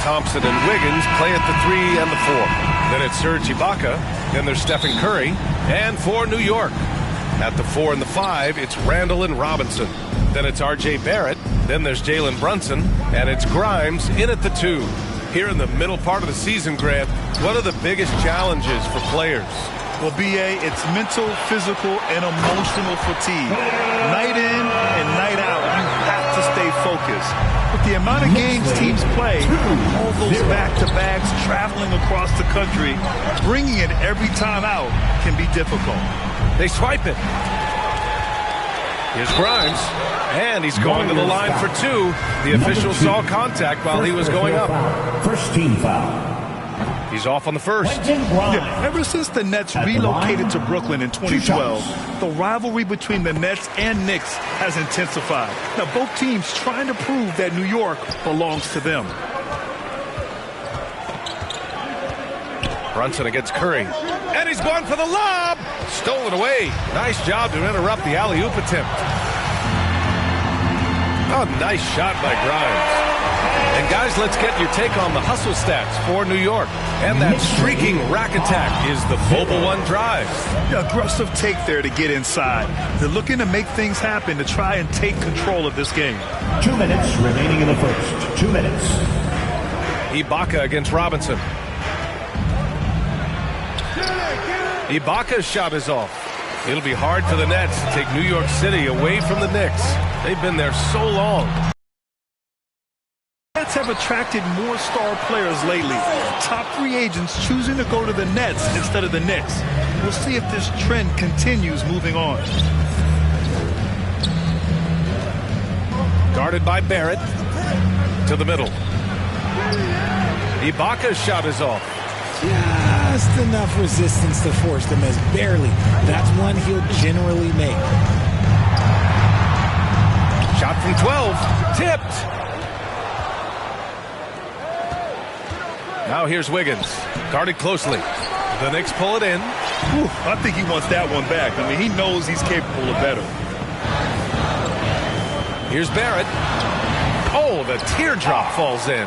Thompson and Wiggins play at the 3 and the 4. Then it's Serge Ibaka. Then there's Stephen Curry. And for New York. At the 4 and the 5, it's Randall and Robinson. Then it's R.J. Barrett. Then there's Jalen Brunson. And it's Grimes in at the 2. Here in the middle part of the season, Grant, what are the biggest challenges for players? Well, B.A., it's mental, physical, and emotional fatigue. Night in and night out, you have to stay focused. With the amount of games teams play, all those back-to-backs, traveling across the country, bringing it every time out can be difficult. They swipe it. Here's Grimes, and he's going to the line for 2. The official saw contact while he was going up. First team foul. He's off on the first. Yeah, ever since the Nets relocated to Brooklyn in 2012, the rivalry between the Nets and Knicks has intensified. Now, both teams trying to prove that New York belongs to them. Brunson against Curry. And he's going for the lob. Stolen away. Nice job to interrupt the alley-oop attempt. Oh, nice shot by Grimes. And guys, let's get your take on the hustle stats for New York. And that streaking rack attack is the Mobile One drive. The aggressive take there to get inside. They're looking to make things happen to try and take control of this game. 2 minutes remaining in the first. 2 minutes. Ibaka against Robinson. Ibaka's shot is off. It'll be hard for the Nets to take New York City away from the Knicks. They've been there so long. Nets have attracted more star players lately. Top free agents choosing to go to the Nets instead of the Knicks. We'll see if this trend continues moving on. Guarded by Barrett. To the middle. Ibaka's shot is off. Just enough resistance to force the miss. Barely. That's one he'll generally make. Shot from 12. Tipped. Now here's Wiggins. Guarded closely. The Knicks pull it in. Whew, I think he wants that one back. I mean, he knows he's capable of better. Here's Barrett. Oh, the teardrop falls in.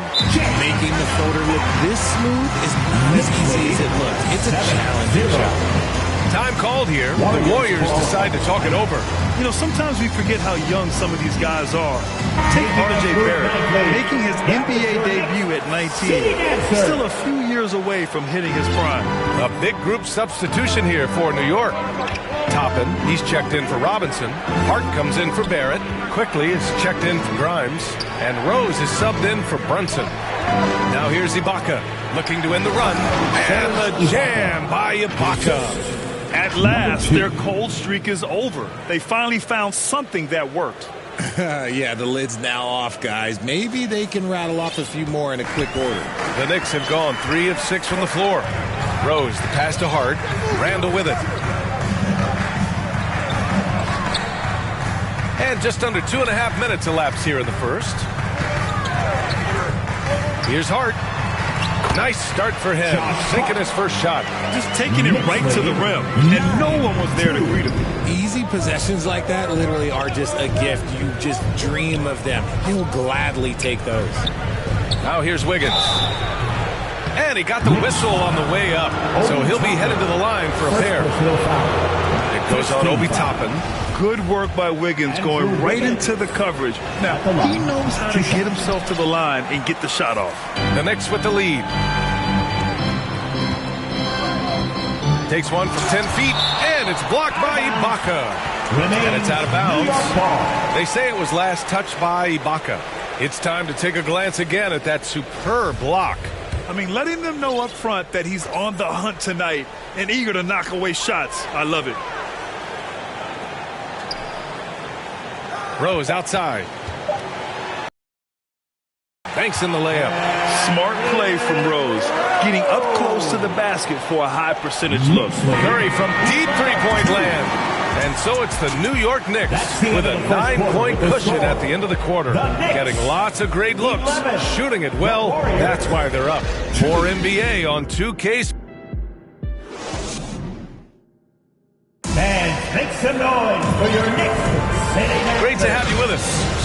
Making the floater look this smooth is not as easy as it looks. It's a challenging shot. Time called here. The Warriors decide to talk it over. You know, sometimes we forget how young some of these guys are. Take R.J. Barrett, making his NBA debut at 19. Still a few years away from hitting his prime. A big group substitution here for New York. Toppin, he's checked in for Robinson. Hart comes in for Barrett. Quickly is checked in for Grimes. And Rose is subbed in for Brunson. Now here's Ibaka, looking to end the run. And the jam by Ibaka. At last, their cold streak is over. They finally found something that worked. Yeah, the lid's now off, guys. Maybe they can rattle off a few more in a quick order. The Knicks have gone 3 of 6 from the floor. Rose, the pass to Hart. Randall with it. And just under 2.5 minutes elapsed here in the first. Here's Hart. Nice start for him, sinking his first shot. Just taking it right to the rim, and no one was there to greet him. Easy possessions like that literally are just a gift. You just dream of them. He'll gladly take those. Now here's Wiggins. And he got the whistle on the way up, so he'll be headed to the line for a pair. It goes on Obi Toppin. Good work by Wiggins going right into the coverage. Now, he knows how to get himself to the line and get the shot off. The Knicks with the lead. Takes one from 10 feet, and it's blocked by Ibaka. And it's out of bounds. They say it was last touched by Ibaka. It's time to take a glance again at that superb block. I mean, letting them know up front that he's on the hunt tonight and eager to knock away shots. I love it. Rose outside. Banks in the layup. Smart play from Rose. Getting up close to the basket for a high percentage look. Curry from deep three-point land. And so it's the New York Knicks with a 9-point cushion at the end of the quarter. Getting lots of great looks. Shooting it well. That's why they're up. More NBA on 2K. And make some noise for your Knicks. Great to have you with us.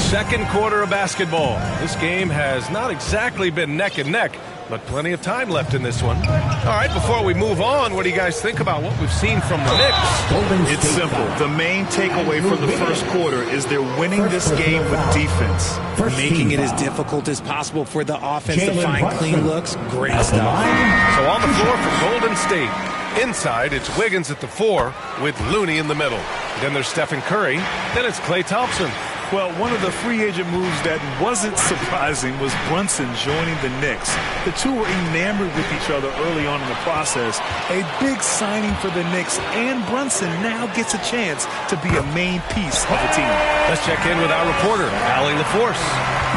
Second quarter of basketball. This game has not exactly been neck and neck, but plenty of time left in this one. All right, before we move on, what do you guys think about what we've seen from the Knicks? It's simple. The main takeaway from the first quarter is they're winning this game with defense. Making it as difficult as possible for the offense to find clean looks. Great stuff. So on the floor for Golden State. Inside, it's Wiggins at the 4 with Looney in the middle. Then there's Stephen Curry. Then it's Klay Thompson. Well, one of the free agent moves that wasn't surprising was Brunson joining the Knicks. The two were enamored with each other early on in the process. A big signing for the Knicks, and Brunson now gets a chance to be a main piece of the team. Let's check in with our reporter, Allie LaForce.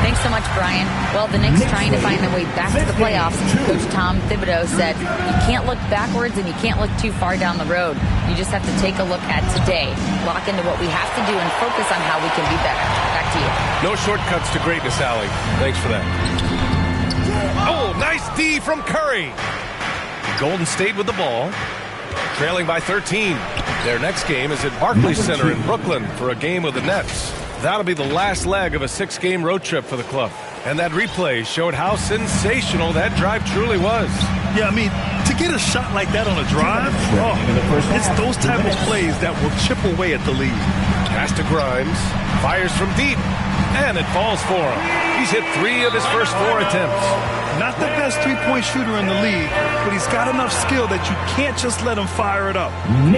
Thanks so much, Brian. Well, the Knicks trying to find their way back to the playoffs. Coach Tom Thibodeau said, you can't look backwards and you can't look too far down the road. You just have to take a look at today, lock into what we have to do, and focus on how we can be better. Back to you. No shortcuts to greatness, Allie. Thanks for that. Oh, nice D from Curry. Golden State with the ball, trailing by 13. Their next game is at Barclays Center in Brooklyn for a game with the Nets. That'll be the last leg of a 6-game road trip for the club. And that replay showed how sensational that drive truly was. Yeah, I mean, to get a shot like that on a drive, it's those type of plays that will chip away at the lead. Pass to Grimes, fires from deep, and it falls for him. He's hit 3 of his first 4 attempts. Not the best three-point shooter in the league, but he's got enough skill that you can't just let him fire it up.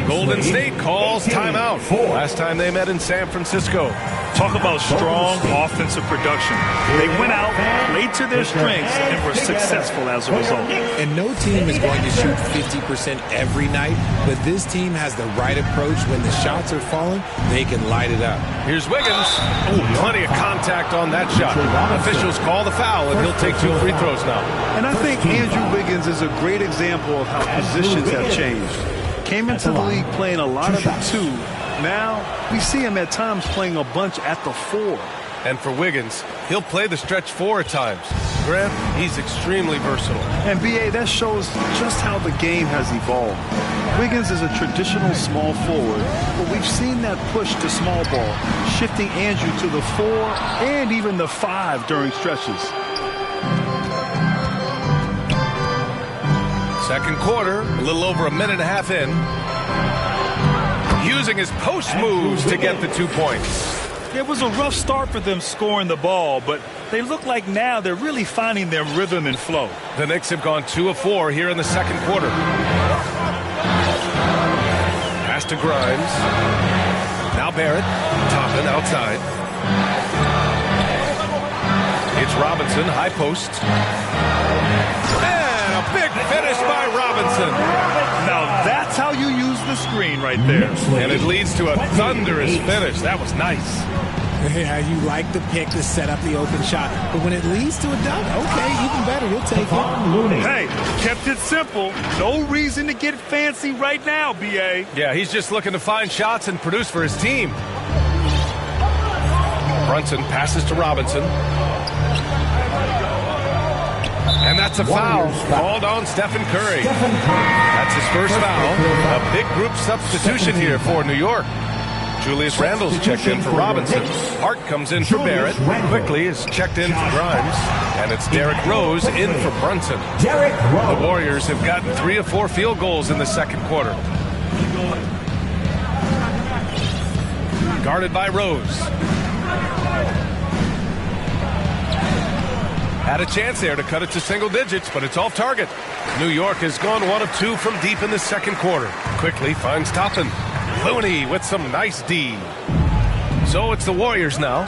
Golden State calls timeout. Last time they met in San Francisco. Talk about strong offensive production. They went out, played to their strengths, and were successful as a result. And no team is going to shoot 50% every night, but this team has the right approach. When the shots are falling, they can light it up. Here's Wiggins. Oh, plenty of contact on that shot. Officials call the foul, and he'll take 2 free throws now. And I think Andrew Wiggins is a great example of how positions have changed. Came into the league playing a lot of the 2. Now, we see him at times playing a bunch at the 4. And for Wiggins, he'll play the stretch 4 at times. Grant, he's extremely versatile. And, B.A., that shows just how the game has evolved. Wiggins is a traditional small forward, but we've seen that push to small ball, shifting Andrew to the 4 and even the 5 during stretches. Second quarter, a little over a minute and a half in. Using his post moves to get the 2 points. It was a rough start for them scoring the ball, but they look like now they're really finding their rhythm and flow. The Knicks have gone 2 of 4 here in the second quarter. Pass to Grimes. Now Barrett. Toppin outside. It's Robinson, high post. And a big finish by Robinson. Now that's how you use the screen right there. And it leads to a thunderous finish. That was nice. Yeah, you like the pick to set up the open shot, but when it leads to a dunk, okay, even better, you'll take it. Hey, kept it simple. No reason to get fancy right now, B.A. Yeah, he's just looking to find shots and produce for his team. Brunson passes to Robinson. And that's a foul called on Stephen Curry. That's his first foul. A big group substitution here for New York. Julius Randle's checked in for Robinson. Hart comes in for Barrett. Quickly is checked in for Grimes. And it's Derrick Rose in for Brunson. The Warriors have gotten 3 of 4 field goals in the second quarter. Guarded by Rose. Had a chance there to cut it to single digits, but it's off target. New York has gone 1 of 2 from deep in the second quarter. Quickly finds Toppin. Looney with some nice D. So it's the Warriors now.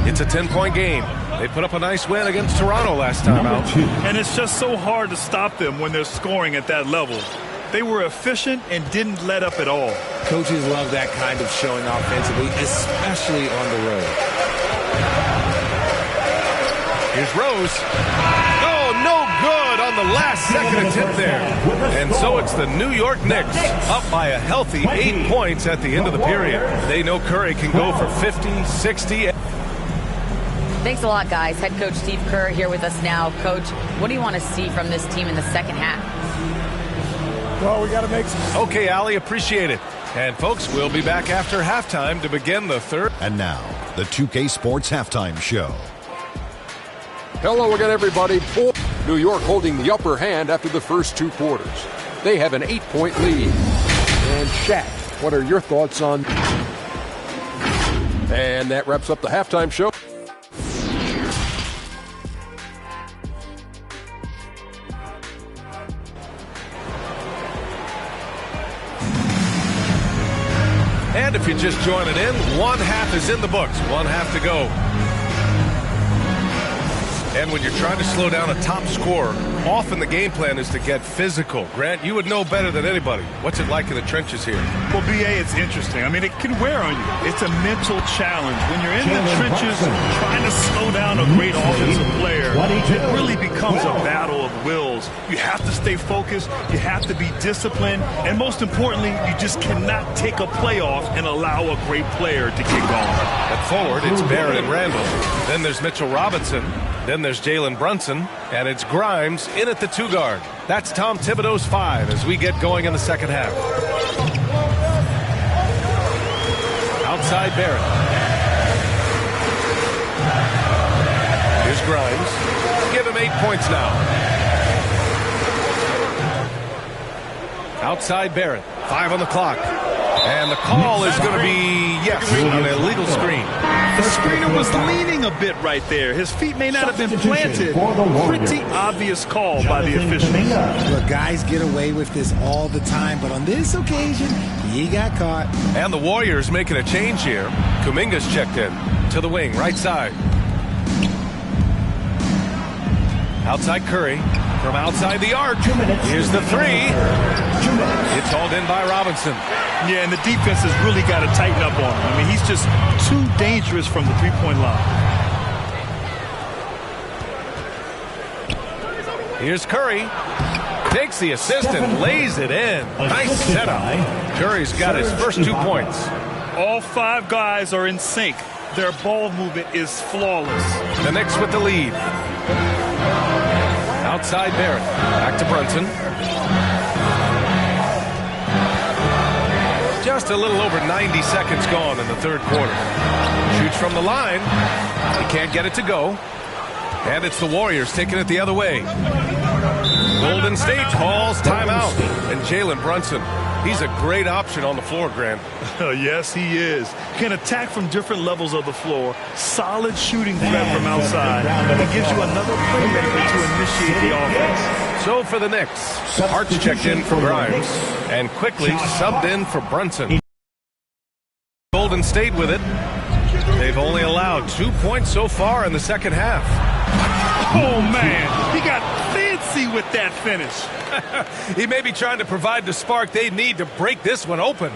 It's a 10-point game. They put up a nice win against Toronto last time out. And it's just so hard to stop them when they're scoring at that level. They were efficient and didn't let up at all. Coaches love that kind of showing offensively, especially on the road. Here's Rose. Oh, no good on the last second attempt there. And so it's the New York Knicks up by a healthy 8 points at the end of the period. They know Curry can go for 50, 60. Thanks a lot, guys. Head coach Steve Kerr here with us now. Coach, what do you want to see from this team in the second half? Well, we got to make some. Okay, Allie, appreciate it. And folks, we'll be back after halftime to begin the third. And now, the 2K Sports Halftime Show. Hello again, everybody. New York holding the upper hand after the first 2 quarters. They have an 8-point lead. And Shaq, what are your thoughts on... And that wraps up the halftime show. And if you're just joining in, 1/2 is in the books. 1/2 to go. And when you're trying to slow down a top scorer, often the game plan is to get physical. Grant, you would know better than anybody. What's it like in the trenches here? Well, B.A., it's interesting. I mean, it can wear on you. It's a mental challenge. When you're in the trenches trying to slow down a great offensive player, it really becomes a battle of wills. You have to stay focused. You have to be disciplined. And most importantly, you just cannot take a play off and allow a great player to get going. At forward, it's Barrett and Randall. Then there's Mitchell Robinson. Then there's Jalen Brunson, and it's Grimes in at the 2 guard. That's Tom Thibodeau's 5 as we get going in the second half. Outside Barrett. Here's Grimes. Give him 8 points now. Outside Barrett. 5 on the clock. And the call is going to be, yes, an illegal screen. The screener was leaning a bit right there. His feet may not have been planted. Pretty obvious call by the officials. Look, guys get away with this all the time, but on this occasion, he got caught. And the Warriors making a change here. Kuminga's checked in to the wing, right side. Outside Curry. From outside the arc. Here's the 3. It's hauled in by Robinson. Yeah, and the defense has really got to tighten up on him. I mean, he's just too dangerous from the three-point line. Here's Curry. Takes the assist and lays it in. Nice setup. Curry's got his first 2 points. All 5 guys are in sync. Their ball movement is flawless. The Knicks with the lead. Outside Barrett. Back to Brunson. Just a little over 90 seconds gone in the third quarter. Shoots from the line. He can't get it to go. And it's the Warriors taking it the other way. Golden State calls timeout. And Jalen Brunson, he's a great option on the floor, Grant. Yes, he is. Can attack from different levels of the floor. Solid shooting threat from outside. He gives you another playmaker to initiate the offense. So for the Knicks, Hart's checked in for Grimes and quickly subbed in for Brunson. Golden State with it. They've only allowed 2 points so far in the second half. Oh, man. He got fancy with that finish. He may be trying to provide the spark they need to break this one open.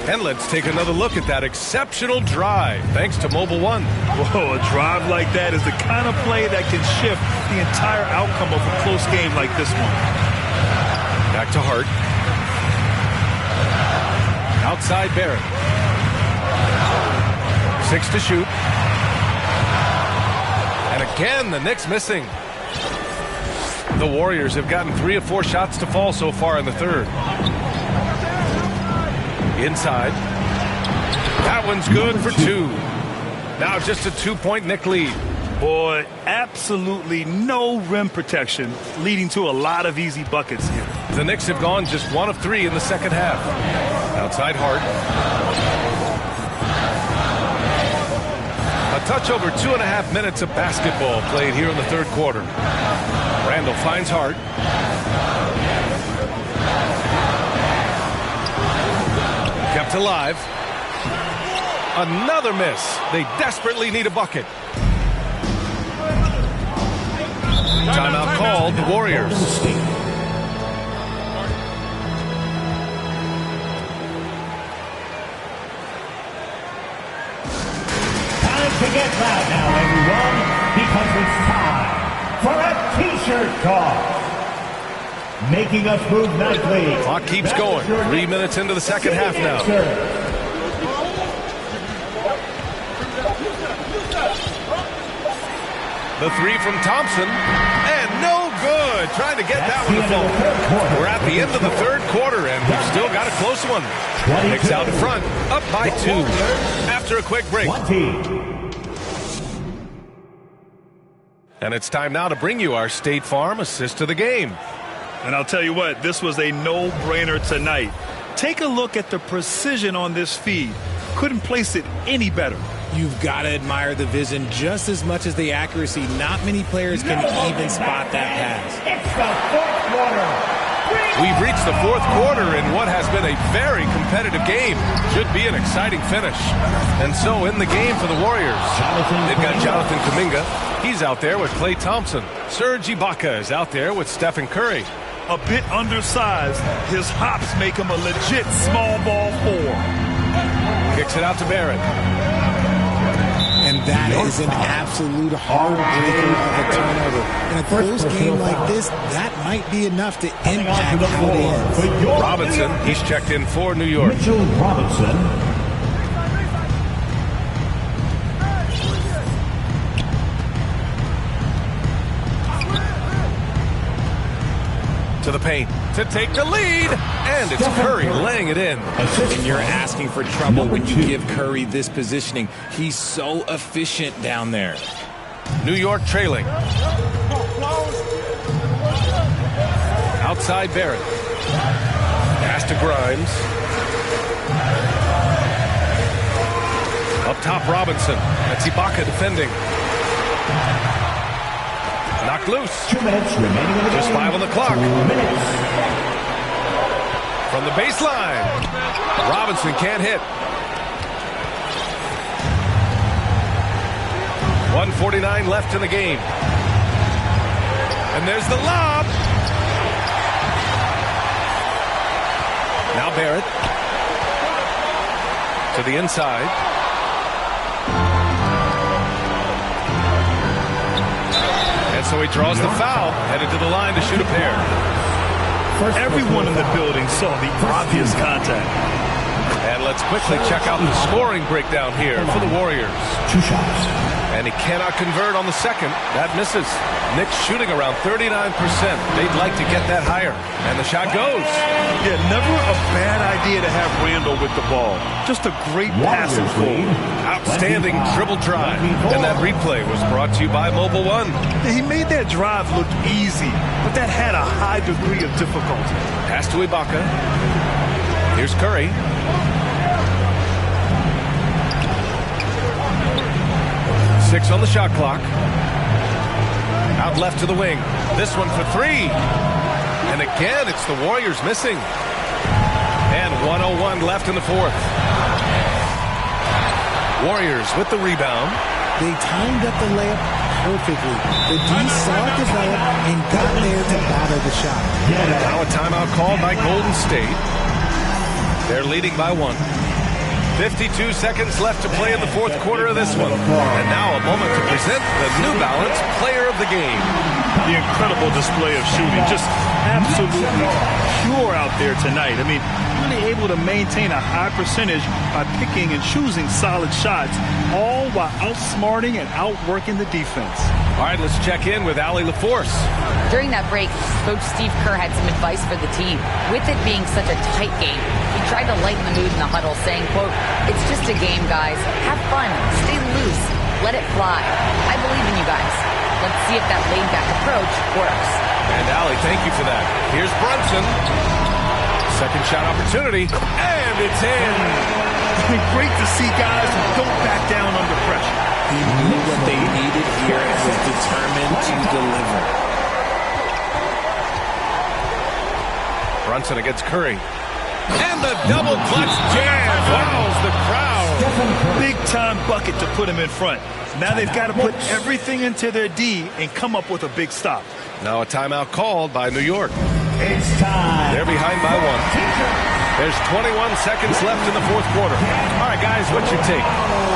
And let's take another look at that exceptional drive, thanks to Mobile One. Whoa, a drive like that is the kind of play that can shift the entire outcome of a close game like this one. Back to Hart. Outside Barrett. 6 to shoot. And again, the Knicks missing. The Warriors have gotten 3 of 4 shots to fall so far in the third. Inside. That one's good for 2. Now just a 2-point Knick lead. Boy, absolutely no rim protection, leading to a lot of easy buckets here. The Knicks have gone just 1 of 3 in the second half. Outside Hart. A touch over 2.5 minutes of basketball played here in the third quarter. Randall finds Hart. Kept alive. Another miss. They desperately need a bucket. Timeout called, the Warriors. Time to get loud now, everyone, because it's time for a T-shirt toss. Making us move nightly. Clock keeps going. 3 minutes into the second half now. The 3 from Thompson, and no good. trying to get that one to fall. We're at the end of the third quarter, and we've still got a close one. Knicks out in front, up by 2 after a quick break. And it's time now to bring you our State Farm assist of the game. And I'll tell you what, this was a no-brainer tonight. Take a look at the precision on this feed. Couldn't place it any better. You've got to admire the vision just as much as the accuracy. Not many players can even spot that pass. It's the fourth quarter. We've reached the fourth quarter in what has been a very competitive game. Should be an exciting finish. And so in the game for the Warriors, they've got Jonathan Kuminga. He's out there with Klay Thompson. Serge Ibaka is out there with Stephen Curry. A bit undersized, his hops make him a legit small ball 4. Kicks it out to Barrett. And that is an absolute heartbreaker of a turnover. In a close game like this, that might be enough to impact how it ends. Robinson, he's checked in for New York. Mitchell Robinson. To the paint to take the lead, and it's Curry laying it in. And you're asking for trouble when you give Curry this positioning. He's so efficient down there. New York trailing. Outside Barrett. Pass to Grimes. Up top Robinson. That's Ibaka defending. Knocked loose. 2 minutes remaining in the Just game. 5 on the clock. 2 minutes. From the baseline. Robinson can't hit. 1:49 left in the game. And there's the lob. Now Barrett. To the inside. And so he draws the foul, headed to the line to shoot a pair. Everyone in the building saw the obvious contact. And let's quickly check out the scoring breakdown here for the Warriors. 2 shots. And he cannot convert on the second. That misses. Knicks shooting around 39%. They'd like to get that higher. And the shot goes. Yeah, never a bad idea to have Randall with the ball. Just a great passing forward. Outstanding dribble drive. And that replay was brought to you by Mobile One. Yeah, he made that drive look easy, but that had a high degree of difficulty. Pass to Ibaka. Here's Curry. Six on the shot clock. Out left to the wing. This one for 3. And again, it's the Warriors missing. And 1:01 left in the fourth. Warriors with the rebound. They timed up the layup perfectly. The D saw it develop and got there to battle the shot. Now a timeout called by Golden State. They're leading by 1. 52 seconds left to play in the fourth quarter of this one. And now a moment to present the New Balance Player of the Game. The incredible display of shooting. Just absolutely pure out there tonight. I mean, really able to maintain a high percentage by picking and choosing solid shots, all while outsmarting and outworking the defense. All right, let's check in with Allie LaForce. During that break, Coach Steve Kerr had some advice for the team. With it being such a tight game, he tried to lighten the mood in the huddle, saying, quote, "It's just a game, guys. Have fun. Stay loose. Let it fly. I believe in you guys. Let's see if that laid-back approach works." And Allie, thank you for that. Here's Brunson. Second shot opportunity, and it's in. It's been great to see guys who don't back down under pressure. He knew what they needed here and was determined to deliver. Brunson against Curry. And the double clutch jam wows the crowd. Big time bucket to put him in front. Now they've got to put everything into their D and come up with a big stop. Now a timeout called by New York. It's time. They're behind by 1. There's 21 seconds left in the fourth quarter. All right, guys, what's your take?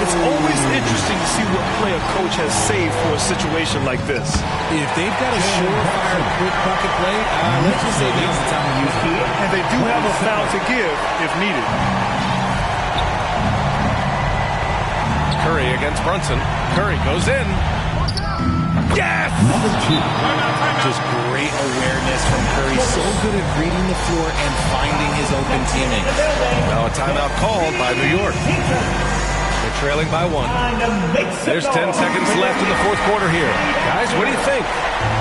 It's always interesting to see what play a coach has saved for a situation like this. If they've got a surefire quick bucket play, let's just say now's the time to use it. And they do have a foul to give if needed. Curry against Brunson. Curry goes in. A Yes! Just great awareness from Curry. So good at reading the floor and finding his open teammates. Now a timeout called by New York. They're trailing by 1. There's 10 seconds left in the fourth quarter here. Guys, what do you think?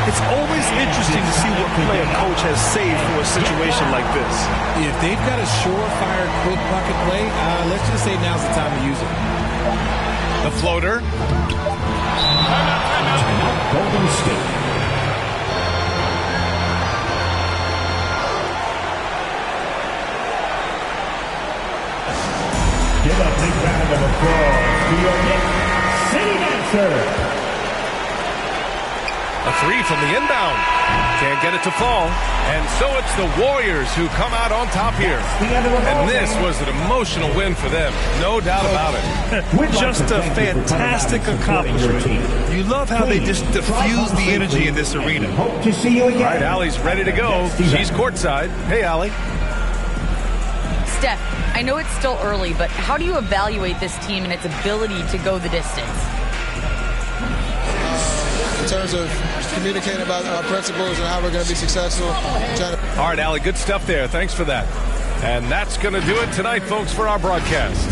It's always interesting to see what play a coach has saved for a situation like this. If they've got a surefire, quick bucket play, let's just say now's the time to use it. The floater. Golden State. Give a big round of applause to your Knicks City Dancer. A 3 from the inbound. Can't get it to fall. And so it's the Warriors who come out on top here. And this was an emotional win for them. No doubt about it. Just a fantastic accomplishment. You love how they just diffuse the energy in this arena. Hope to see you again. All right, Allie's ready to go. She's courtside. Hey, Allie. Steph, I know it's still early, but how do you evaluate this team and its ability to go the distance? In terms of communicating about our principles and how we're going to be successful. All right, Allie, good stuff there. Thanks for that. And that's going to do it tonight, folks, for our broadcast.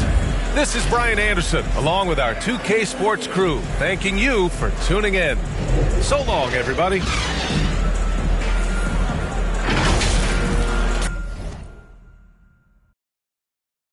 This is Brian Anderson, along with our 2K Sports crew, thanking you for tuning in. So long, everybody.